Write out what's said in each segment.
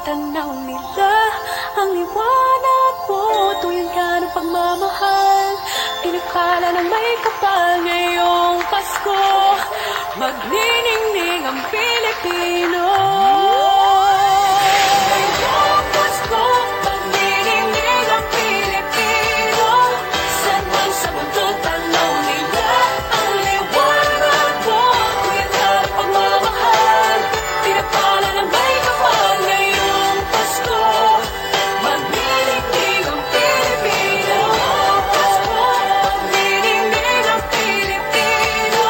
tanaw nila ang liwanag mo. Tuyan ka ng pagmamahal, pinakala ng may kapal ngayong Pasko. Magniningning ang Pilipino. Ngayong Pasko, magniningning ang Pilipino. Saan man sa mundo tanaw nila ang liwanag mo. Tuyan ka ng pagmamahal, pinakala ng may kapal ngayong Pasko. Magniningning ang Pilipino. Pasko, magniningning ang Pilipino.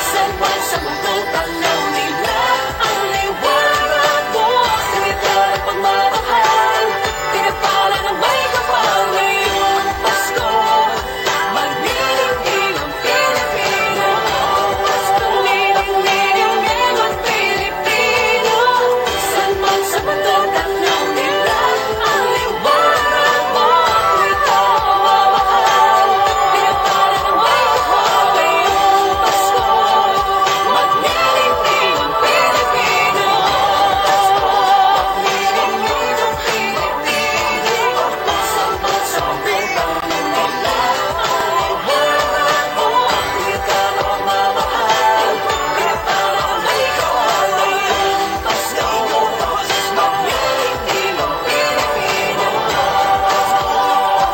Saan man sa mundo tanaw nila ang liwanag mo. Tuyan ka ng pagmamahal, pinakala ng may kapal ngayong Pasko. Magniningning ang Pilipino. Pasko, magniningning ang Pilipino. Saan man sa mundo tanaw nila ang liwanag mo. Tuyan ka ng pagmamahal, pinakala ng may kapal ngayong Pasko. Magniningning ang Pilipino. Pasko, magniningning ang Pilipino. Saan man sa mundo tanaw nila ang liwanag mo. Tuyan ka ng pagmamahal, pinakala ng may kapal ngayong Pasko. Magniningning ang Pilipino.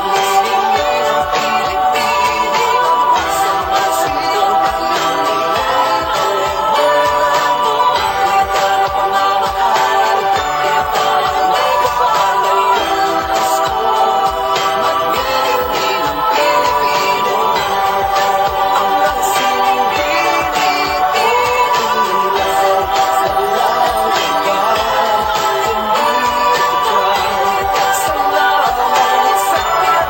Magniningning ang Pilipino. Saan man sa mundo tanaw nila ang liwanag mo. Tuyan ka ng pagmamahal, pinakala ng may kapal ngayong Pasko. Magniningning ang Pilipino. Ang magsiling Pilipino sa lahat ng sa lahat sa ating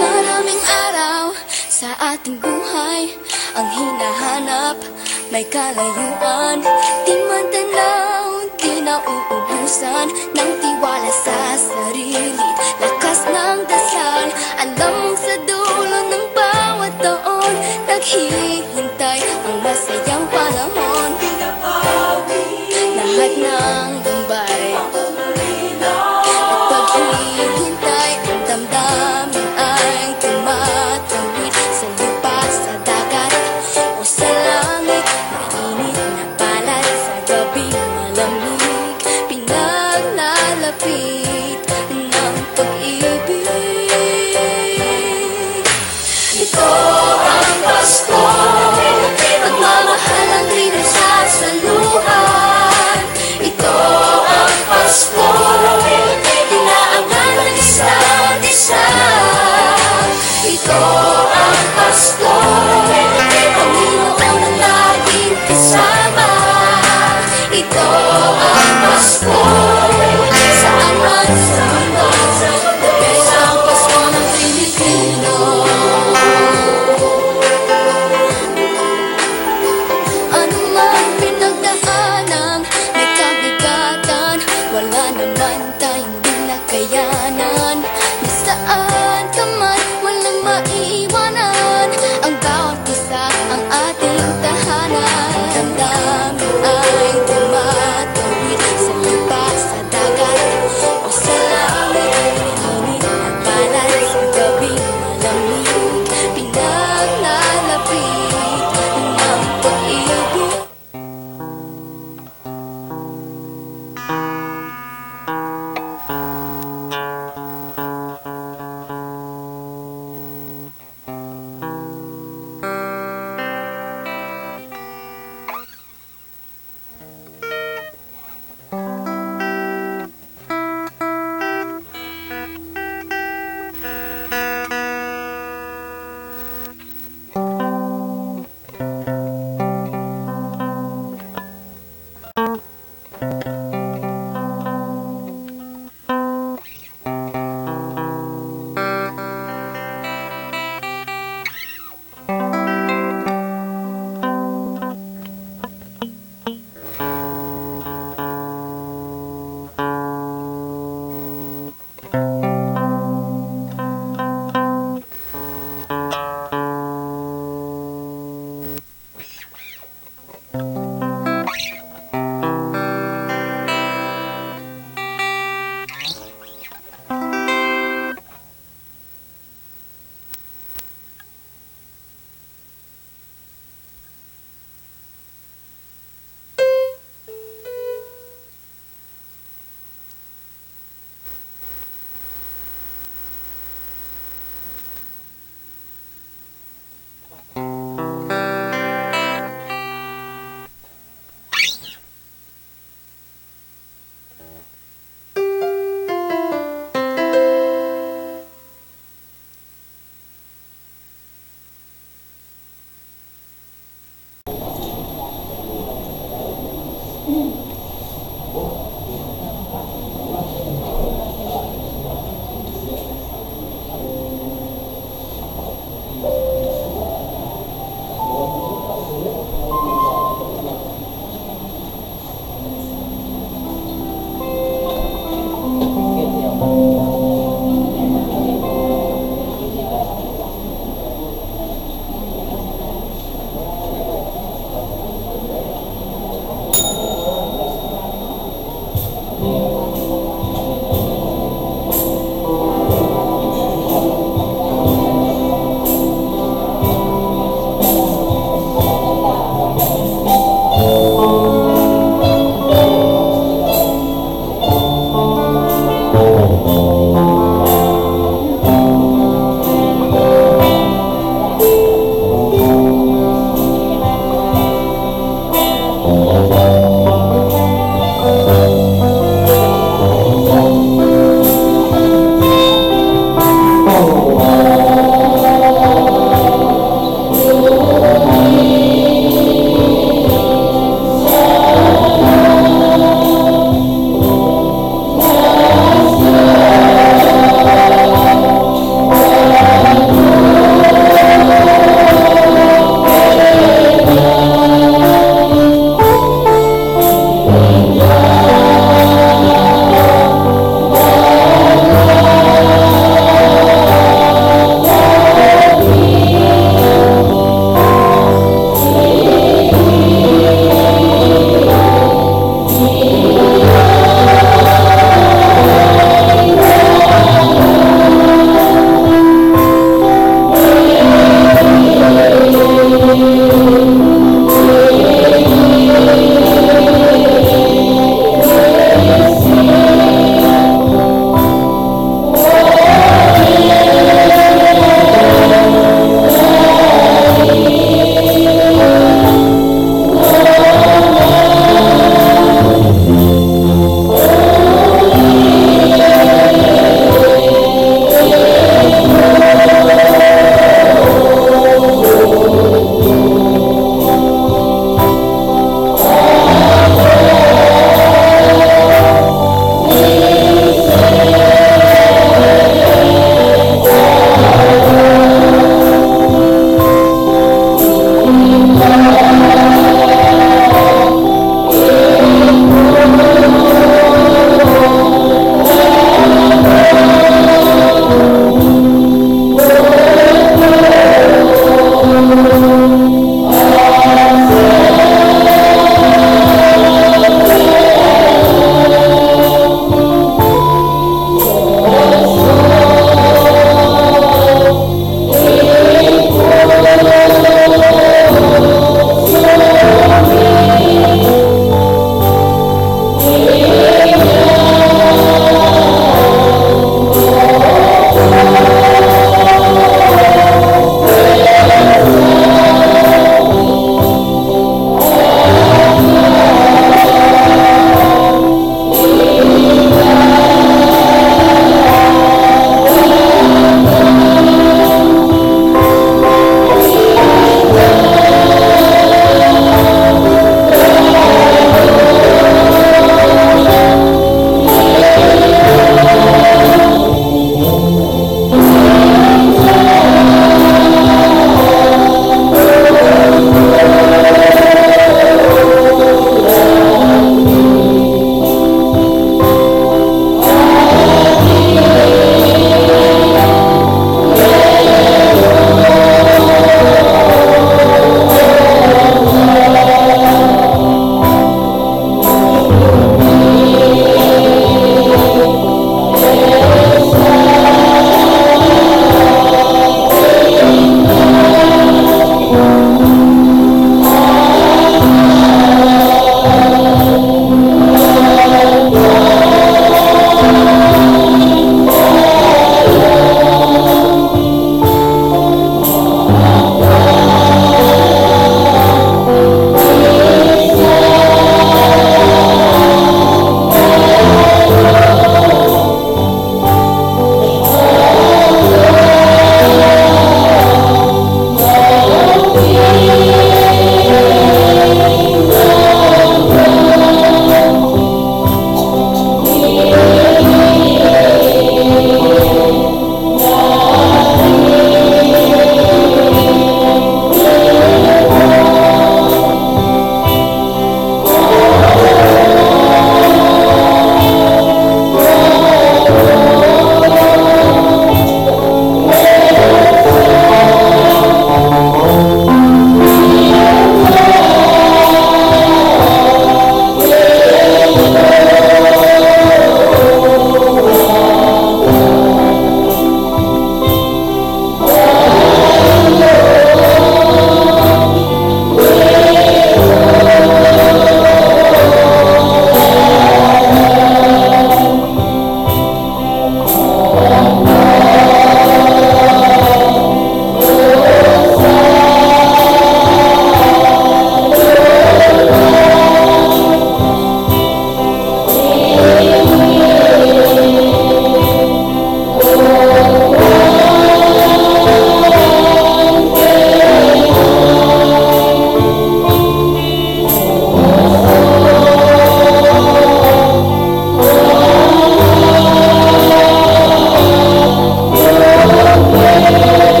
Maraming araw sa ating buhay ang hinahanap, may kalayuan. Di matanaw, di nauubusan ng tiwala sa sarili, lakas ng dasal. Alam mong sa dulo ng bawat taon naghihintay ang masayang panahon. Lahat ng lumbay at paghihintay, ang damdamin ay tumatawid sa lupa, sa dagat o sa langit. Mainit na balat sa gabi malamig, pinaglalapit ng pag-ibig. Ito ang Pasko, pagmamahal ang pinagsasaluhan. Ito ang Pasko, inaangan ng isa't isa. Ito ang Pasko, Panginoon ang laging kasama. Ito ang Pasko, saan man sa mundo, isang Pasko ng Pilipino.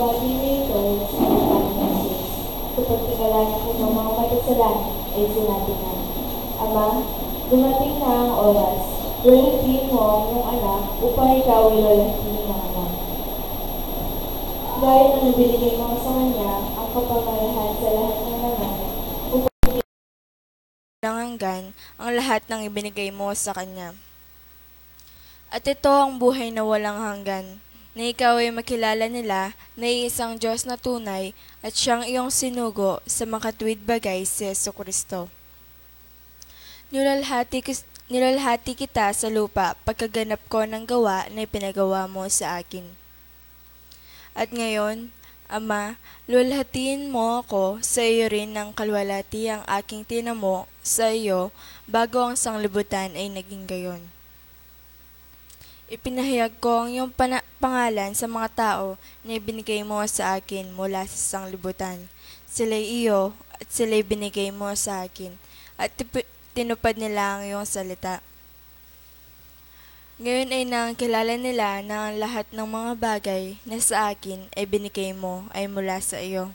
bagay na ito sa Panginoon Jesus. Kapag pinalangin ko ng mga makasalanan ay sinabi na, Ama, dumating na ang oras. Lalahitin mo ang iyong anak upang ikaw ay lalahitin ng anak. Gaya na nabinigay mo sa kanya ang kapamalahan sa lahat ng laman upang hanggan ang lahat ng ibinigay mo sa kanya. At ito ang buhay na walang hanggan, na ikaw ay makilala nila na iisang Diyos na tunay at siyang iyong sinugo sa makatuwid bagay si Jesucristo. Nilalhati kita sa lupa pagkaganap ko ng gawa na ipinagawa mo sa akin. At ngayon, Ama, lulhatiin mo ako sa iyo rin ng kalwalati ang aking tinamo sa iyo bago ang sanglibutan ay naging gayon. Ipinahayag ko ang iyong pangalan sa mga tao na ibinigay mo sa akin mula sa sanglibutan. Sila'y iyo at sila'y binigay mo sa akin at tinupad nila ang iyong salita. Ngayon ay nakilala nila na ang lahat ng mga bagay na sa akin ay binigay mo ay mula sa iyo.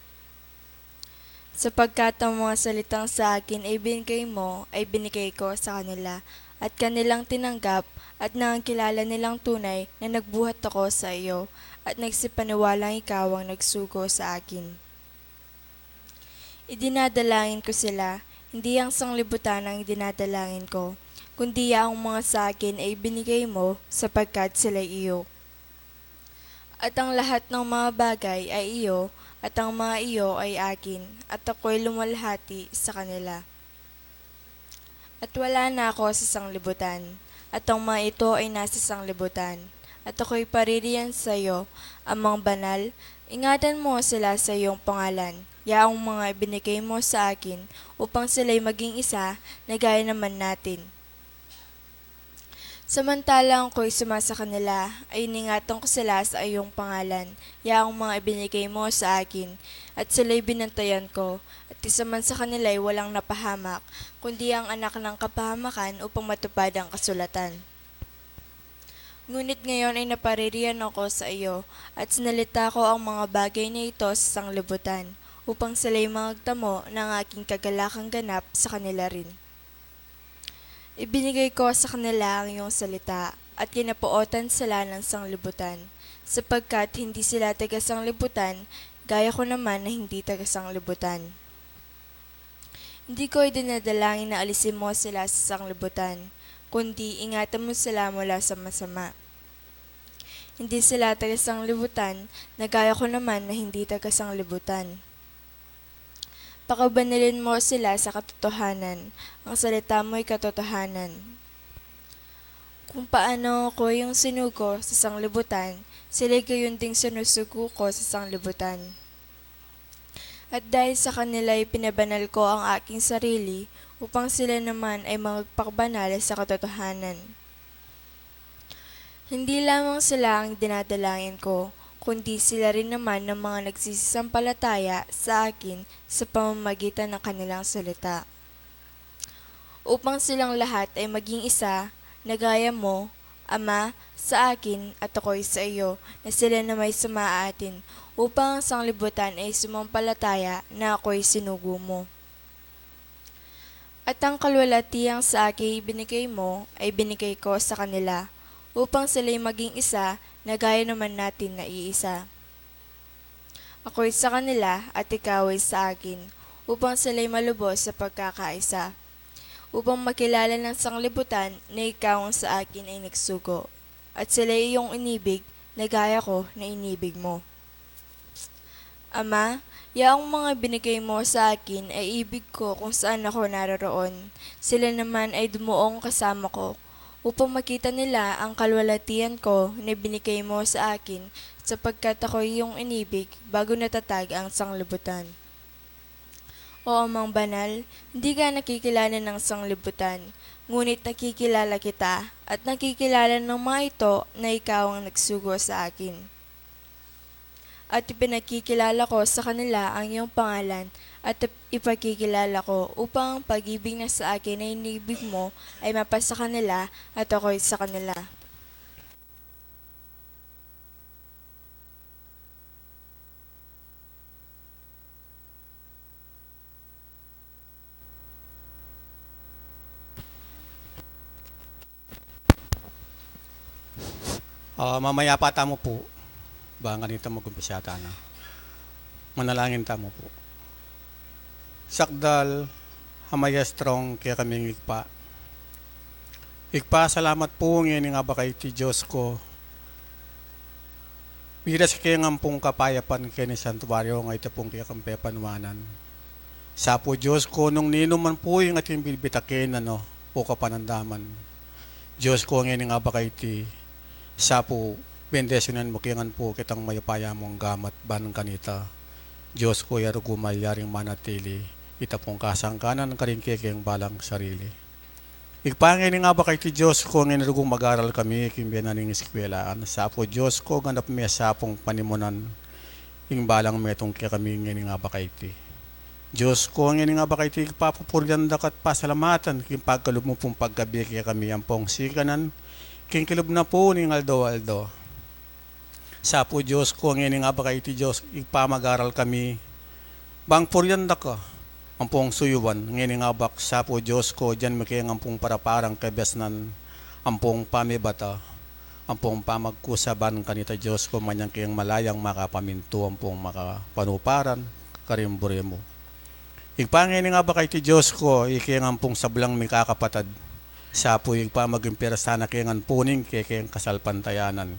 Sapagkat ang mga salitang sa akin ay binigay mo ay binigay ko sa kanila at kanilang tinanggap at nakilala nilang tunay na nagbuhat ako sa iyo at nagsipaniwalang ikaw ang nagsugo sa akin. Idinadalangin ko sila, hindi ang sanglibutan ang idinadalangin ko, kundi ang mga sa akin ay binigay mo sapagkat sila iyo. At ang lahat ng mga bagay ay iyo at ang mga iyo ay akin at ako'y lumalhati sa kanila. At wala na ako sa sanglibutan, at ang mga ito ay nasa sanglibutan, at ako'y paririyan sa iyo, amang banal, ingatan mo sila sa iyong pangalan, yaong mga ibinigay mo sa akin, upang sila'y maging isa na gaya naman natin. Samantalang ako'y sumasa kanila, ay iningatan ko sila sa iyong pangalan, yaong mga ibinigay mo sa akin, at sila'y binantayan ko, at isa man sa kanila ay walang napahamak, kundi ang anak ng kapahamakan upang matupad ang kasulatan. Ngunit ngayon ay napaririyan ako sa iyo, at sinalita ko ang mga bagay na ito sa sanglibutan, upang sila'y magtamo ng aking kagalakang ganap sa kanila rin. Ibinigay ko sa kanila ang iyong salita, at kinapootan sila ng sanglibutan, sapagkat hindi sila taga-sanglibutan, gaya ko naman na hindi taga-sanglibutan. Hindi ko idinadalangin na alisin mo sila sa sanglibutan, kundi ingatan mo sila mula sa masama. Hindi sila taga-sanglibutan, na gaya ko naman na hindi taga-sanglibutan. Pakabanalin mo sila sa katotohanan, ang salita mo'y katotohanan. Kung paano ko yung sinugo sa sanglibutan, sila'y gayon ding sinusugo ko sa sanglibutan. At dahil sa kanila'y pinabanal ko ang aking sarili, upang sila naman ay magpakabanal sa katotohanan. Hindi lamang sila ang dinadalangin ko, kundi sila rin naman ng mga nagsisisampalataya sa akin sa pamamagitan ng kanilang salita. Upang silang lahat ay maging isa, na gaya mo, Ama, sa akin at ako'y sa iyo, na sila na may sumaatin, upang ang sanglibutan ay sumampalataya na ako'y sinugo mo. At ang kalwalatiang sa akin ibinigay mo ay binigay ko sa kanila, upang sila'y maging isa na gaya naman natin na iisa. Ako'y sa kanila at ikaw ay sa akin, upang sila'y malubos sa pagkakaisa, upang makilala ng sanglibutan na ikaw ang sa akin ay nagsugo, at sila'y iyong inibig na gaya ko na inibig mo. Ama, yaong mga binigay mo sa akin ay ibig ko kung saan ako naroroon. Sila naman ay dumuong kasama ko, upang makita nila ang kalwalatian ko na binigay mo sa akin, sapagkat ako iyong inibig bago natatag ang sanglibutan. O Amang Banal, hindi ka nakikilala ng sanglibutan, ngunit nakikilala kita, at nakikilala ng mga ito na ikaw ang nagsugo sa akin. At ipinakikilala ko sa kanila ang iyong pangalan, at ipakikilala ko upang ang pag-ibig na sa akin na inibig mo ay mapasa kanila at ako'y sa kanila. Mamaya pa tamo po. Ba ganito mag-umpisata na. Manalangin tamo po. Sakdal, hamaya strong kaya kaming ikpa. Ikpa, salamat po ngayon nga ba kay ti Diyos ko. Miras kaya ngampong kapayapan kaya ni Santuario nga ito pong kaya kampe panwanan. Sa po Diyos ko, nung ninuman po yung ating bibitakin, po kapanandaman. Diyos ko ngayon nga ba kay ti sa po, bendesyonan mo kiyangan po kitang mayapaya mong gamat banang kanita. Diyos ko yaro gumayaring manatili, ita pong kasangkanan ng karingkikiyang balang sarili. Igpangin nga ba kay ti Diyos ko ngayon rugong mag-aral kami kimbiyan ng eskwelaan. Sa po Diyos ko ganap may sapong panimunan, ing balang metong kaya kami ngayon nga ba kay ti. Diyos ko ngayon nga ba kay ti papapuryan dakat pasalamatan, kim pagkalub mo pong paggabi kaya kami ang pong sikanan, king kilub na po ni Aldo. Sa po Diyos ko, ngayon nga ba kay ti Diyos, ipamag-aral kami, bang puryanda ka, ang pong suyuan, ngayon nga ba sa po Diyos ko, dyan makiyang ang pong paraparang kabesnan, ang pong pamibata, ang pong pamagkusaban kanita Diyos ko, manyang kiyang malayang makapaminto, ang pong makapanuparan, karimbure mo. Ipangin nga ba kay ti Diyos ko, ikiyang ang pong sablang may kakapatad, sa po yung pamagimpira sana kayangan puning kayang kasalpantayanan.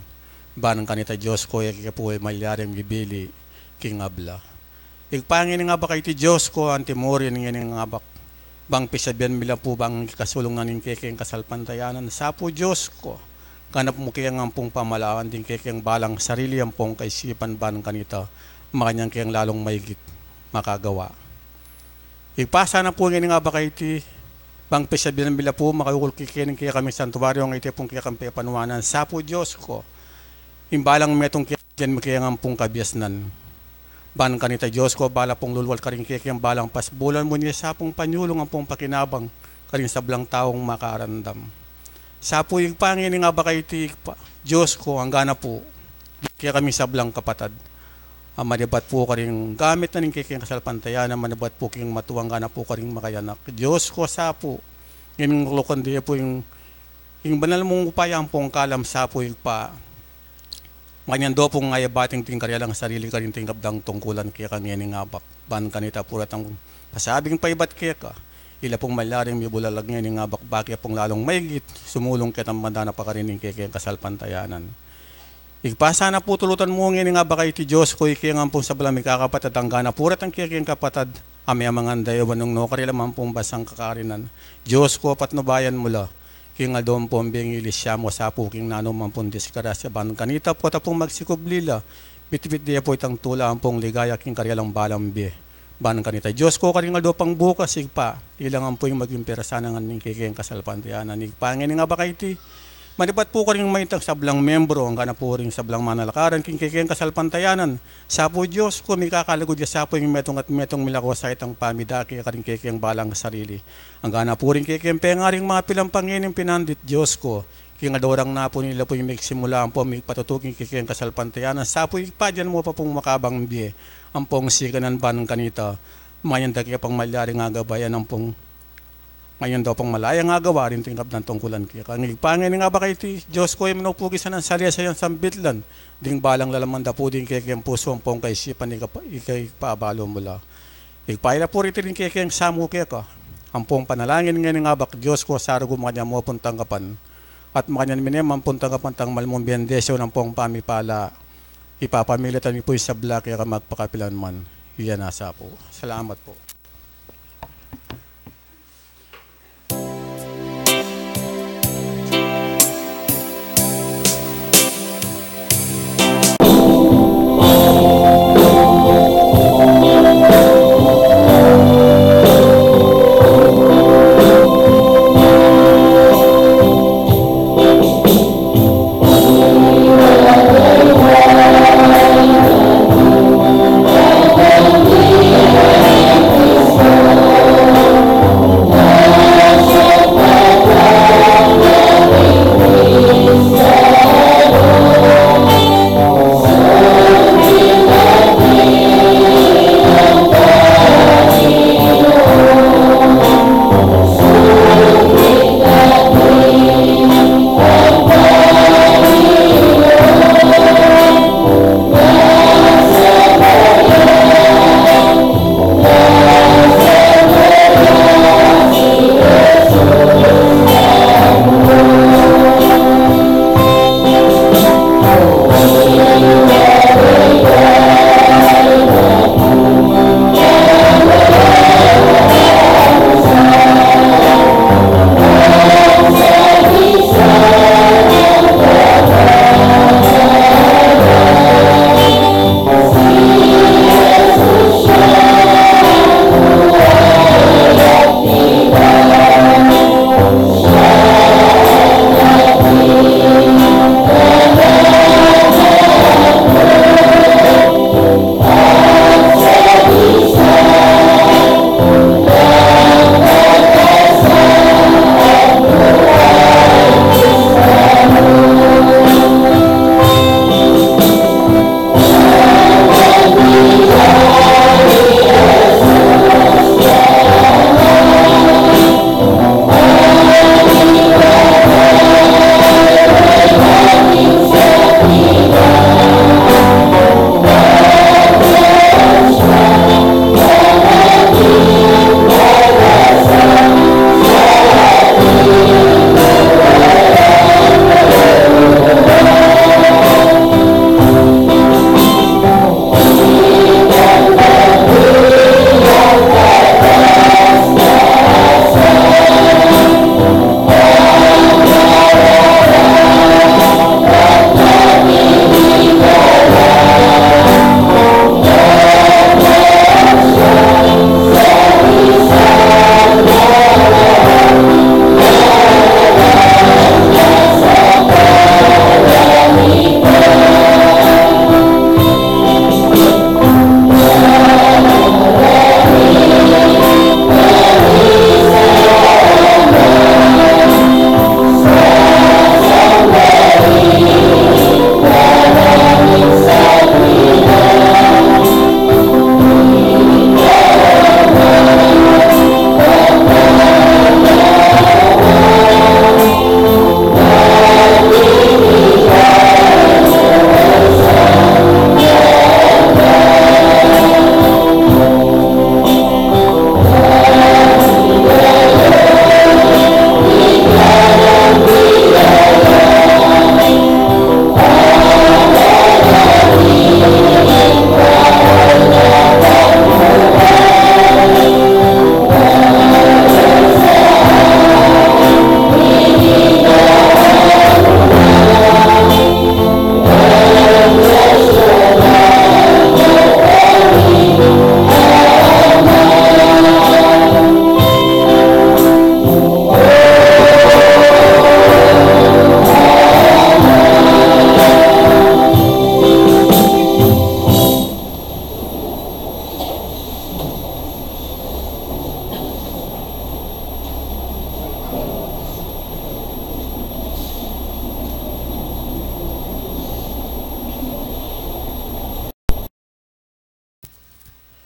Banang kanita Diyos ko, kaya po ay malyaring gibili, king abla. Igpangin nga ba kay ti Diyos ko, antimorin nga ba, bang pisabihan mila po bang kasulong na ning kayang kasalpantayanan. Sa po Diyos ko, kanap mo kayang ang pong pamalaan, din kayang balang sarili ang pong kaisipan banang kanita, makanyang kayang lalong maigit makagawa. Igpasa na po nga ba kay ti bang pisabihan bila po makaukulkikining kaya kami santuario ng iti pong kaya kampi panuwanan. Sa po Diyos ko, imbalang metong kaya dyan makaya ng pong kabiasnan. Banang kanita Diyos ko, bala pong lulwal ka rin kaya balang pasbulan mo niya sa pong panyulong ang pong pakinabang ka rin sablang taong makarandam. Sa po yung pangin nga ba kay ti Diyos ko, hanggang na po, kaya kami sablang kapatad. Manabat po ka rin gamit na rin kayong kasalpantayan, manabat po kayong matuwang gana po ka rin makayanak. Diyos ko sa po, yung lukan diya po yung banal mong upaya ang pong kalam sa po yung pa, manyan do pong ngayabating tingkarya lang sarili ka rin tingkabdang tungkulan kaya kanyan nga bak, ban kanita purat ang pasabing paibat kaya ka, ila pong malaring may bulalag ngayon nga bak, bakya pong lalong maigit, sumulong kitang mandana pa ka rin kayong kasalpantayanan. Igpasa na po tulutan mo ngayon nga ba kay ti Diyos ko, ikiyang ang pong sa balamig kakapatad, ang gana purat ang kiyang kapatad, ami ang mga andayawan ng nokarilaman pong basang kakarinan. Diyos ko, patnubayan mula, kiyang nga doon po ang bingilis siya mo sa po, kiyang nanuman pong diskarasya, ban kanita po ta pong magsikublila, bitbit diya po itang tula ang pong ligaya, kiyang karyalang balambi, ban kanita. Diyos ko, karing nga doon pang bukas, igpa, ilang ang po yung maging perasana ng kiyang kasalpantianan. Igpangin nga ba kay ti manipat po ka rin maitang sablang membro, ang gana po rin sablang manalakaran, kikikiyang kasalpantayanan. Sa po Diyos ko, may kakalagod ya sa po yung metong at metong milako sa itang pamidaki, ka rin kikiyang balang sarili. Ang gana po rin kikiyang pengaring mga pilampanginin pinandit Diyos ko. Kaya nga dorang na po nila po yung magsimulaan po, may patutuking kikiyang kasalpantayanan. Sa po yung padyan mo pa pong makabang biye, ang pong sikanan ba ng kanita, mayandag kaya pang malyaring nga gabayan ang pong ngayon daw pang malaya nga gawa rin tingkap ng tungkulan kaya. Pangin nga ba kay ti Diyos ko yung minupugisan ng salya sa yung sambitlan. Ding balang lalaman da po din kaya kayang puso ang pong kaisipan ikay paabalo mula. Igpaila po rin kaya kayang samu kaya ka. Ang pong panalangin ngayon nga ba Diyos ko sa araw makanya mo pong tanggapan. At makanya namin ang pong tanggapan tang malmong biyendesyo ng pong pamipala. Ipapamilitan po yung sabla kaya ka magpakapilan man. Iyan nasa po. Salamat po.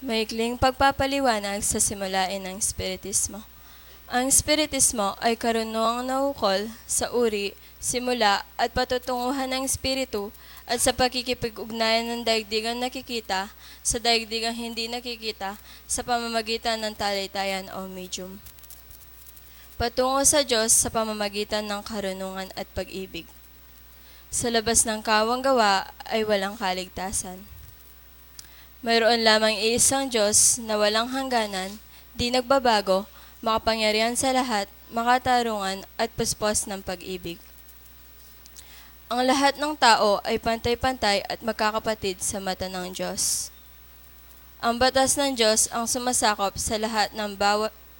Maikling pagpapaliwanag sa simulain ng Espiritismo. Ang Espiritismo ay karunungang naukol sa uri, simula at patutunguhan ng Espiritu at sa pakikipag-ugnayan ng daigdigang nakikita sa daigdigang hindi nakikita sa pamamagitan ng talaytayan o medium. Patungo sa Diyos sa pamamagitan ng karunungan at pag-ibig. Sa labas ng Kawanggawa ay walang kaligtasan. Mayroon lamang iisang Diyos na walang hangganan, di nagbabago, makapangyarihan sa lahat, makatarungan at puspos ng pag-ibig. Ang lahat ng tao ay pantay-pantay at magkakapatid sa mata ng Diyos. Ang batas ng Diyos ang sumasakop sa lahat ng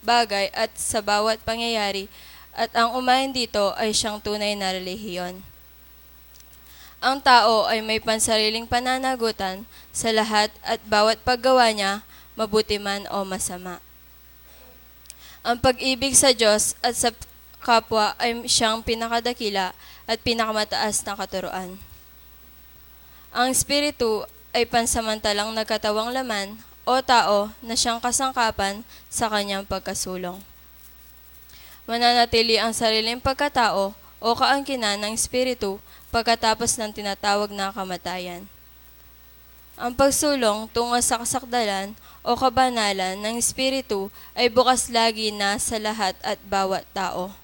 bagay at sa bawat pangyayari at ang umayon dito ay siyang tunay na relihiyon. Ang tao ay may pansariling pananagutan sa lahat at bawat paggawa niya, mabuti man o masama. Ang pag-ibig sa Diyos at sa kapwa ay siyang pinakadakila at pinakamataas na katuruan. Ang Espiritu ay pansamantalang nagkatawang laman o tao na siyang kasangkapan sa kanyang pagkasulong. Mananatili ang sariling pagkatao o kaangkinan ng Espiritu pagkatapos ng tinatawag na kamatayan. Ang pagsulong tungo sa kasakdalan o kabanalan ng Espiritu ay bukas lagi na sa lahat at bawat tao.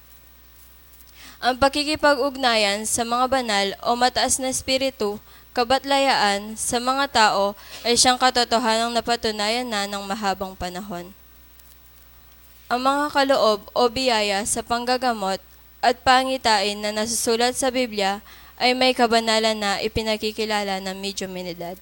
Ang pakikipag-ugnayan sa mga banal o mataas na Espiritu, kabatlayaan sa mga tao ay siyang katotohanang napatunayan na ng mahabang panahon. Ang mga kaloob o biyaya sa panggagamot at pangitain na nasusulat sa Biblia ay may kabanalan na ipinakikilala ng medyo minidad.